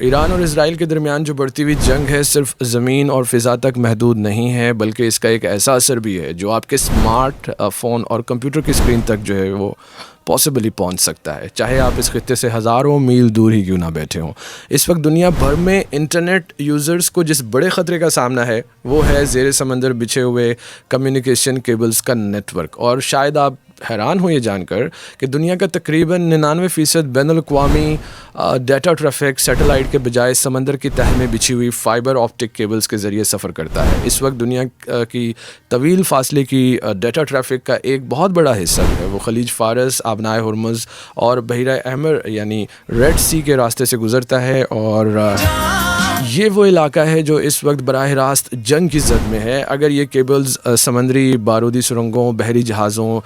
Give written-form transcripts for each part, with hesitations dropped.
ایران اور اسرائیل کے درمیان جو بڑھتی ہوئی جنگ ہے صرف زمین اور فضا تک محدود نہیں ہے، بلکہ اس کا ایک ایسا اثر بھی ہے جو آپ کے اسمارٹ فون اور کمپیوٹر کی اسکرین تک جو ہے وہ پاسبلی پہنچ سکتا ہے، چاہے آپ اس خطے سے ہزاروں میل دور ہی کیوں نہ بیٹھے ہوں۔ اس وقت دنیا بھر میں انٹرنیٹ یوزرز کو جس بڑے خطرے کا سامنا ہے وہ ہے زیر سمندر بچھے ہوئے کمیونیکیشن کیبلز کا نیٹ ورک۔ اور شاید آپ حیران ہو یہ جان کر کہ دنیا کا تقریباً 99% بین الاقوامی ڈیٹا ٹریفک سیٹلائٹ کے بجائے سمندر کی تہہ میں بچھی ہوئی فائبر آپٹک کیبلز کے ذریعے سفر کرتا ہے۔ اس وقت دنیا کی طویل فاصلے کی ڈیٹا ٹریفک کا ایک بہت بڑا حصہ جو ہے وہ خلیج فارس، آبنائے ہرمز اور بحیرہ احمر یعنی ریڈ سی کے راستے سے گزرتا ہے، اور یہ وہ علاقہ ہے جو اس وقت براہ راست جنگ کی زد میں ہے۔ اگر یہ کیبلز سمندری بارودی سرنگوں، بحری جہازوں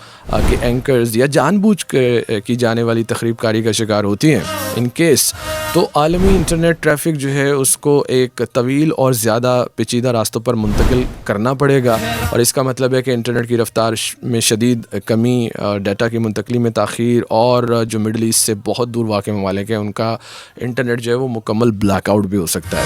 کے اینکرز یا جان بوجھ کے کی جانے والی تخریب کاری کا شکار ہوتی ہیں ان کیس، تو عالمی انٹرنیٹ ٹریفک جو ہے اس کو ایک طویل اور زیادہ پیچیدہ راستوں پر منتقل کرنا پڑے گا، اور اس کا مطلب ہے کہ انٹرنیٹ کی رفتار میں شدید کمی، ڈیٹا کی منتقلی میں تاخیر، اور جو مڈل ایسٹ سے بہت دور واقع ممالک ہیں ان کا انٹرنیٹ جو ہے وہ مکمل بلیک آؤٹ بھی ہو سکتا ہے۔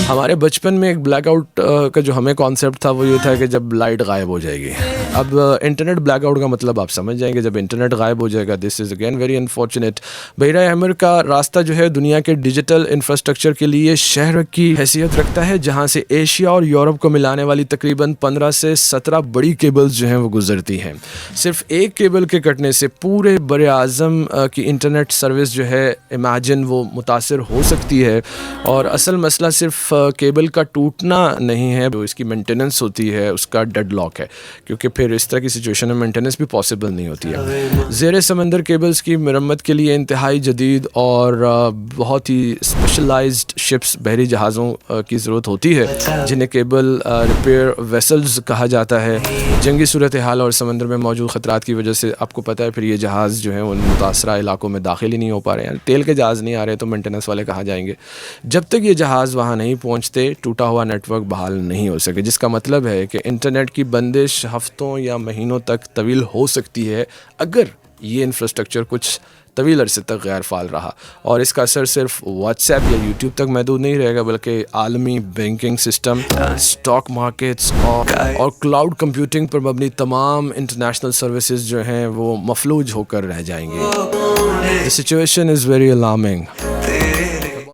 ہمارے بچپن میں ایک بلیک آؤٹ کا جو ہمیں کانسیپٹ تھا وہ یہ تھا کہ جب لائٹ غائب ہو جائے گی۔ اب انٹرنیٹ بلیک آؤٹ کا مطلب آپ سمجھ جائیں گے، جب انٹرنیٹ غائب ہو جائے گا، دس از اگین ویری انفارچونیٹ۔ بحیرہ احمر کا راستہ جو ہے دنیا کے ڈیجیٹل انفراسٹرکچر کے لیے شہر کی حیثیت رکھتا ہے، جہاں سے ایشیا اور یورپ کو ملانے والی تقریباً 15 سے 17 بڑی کیبلز جو ہیں وہ گزرتی ہیں۔ صرف ایک کیبل کے کٹنے سے پورے بر اعظم کی انٹرنیٹ سروس جو ہے امیجن وہ متاثر ہو سکتی ہے۔ اور اصل مسئلہ صرف کیبل کا ٹوٹنا نہیں ہے، جو اس کی مینٹیننس ہوتی ہے اس کا ڈیڈ لاک ہے، کیونکہ پھر اس طرح کی سچویشن میں مینٹیننس بھی پاسبل نہیں ہوتی ہے۔ زیر سمندر کیبلز کی مرمت کے لیے انتہائی جدید اور بہت ہی اسپیشلائزڈ شپس، بحری جہازوں کی ضرورت ہوتی ہے، جنہیں کیبل ریپیئر ویسلز کہا جاتا ہے۔ جنگی صورتحال اور سمندر میں موجود خطرات کی وجہ سے آپ کو پتہ ہے پھر یہ جہاز جو ہیں ان متاثرہ علاقوں میں داخل ہی نہیں ہو پا رہے ہیں۔ تیل کے جہاز نہیں آ رہے تو مینٹیننس والے کہاں جائیں گے؟ جب تک یہ جہاز وہاں نہیں پہنچتے ٹوٹا ہوا نیٹ ورک بحال نہیں ہو سکے، جس کا مطلب ہے کہ انٹرنیٹ کی بندش ہفتوں یا مہینوں تک طویل ہو سکتی ہے اگر یہ انفراسٹرکچر کچھ طویل عرصے تک غیر فعال رہا۔ اور اس کا اثر صرف واٹس ایپ یا یوٹیوب تک محدود نہیں رہے گا، بلکہ عالمی بینکنگ سسٹم، اسٹاک مارکیٹس اور کلاؤڈ کمپیوٹنگ پر مبنی تمام انٹرنیشنل سروسز جو ہیں وہ مفلوج ہو کر رہ جائیں گے۔ The situation is very alarming.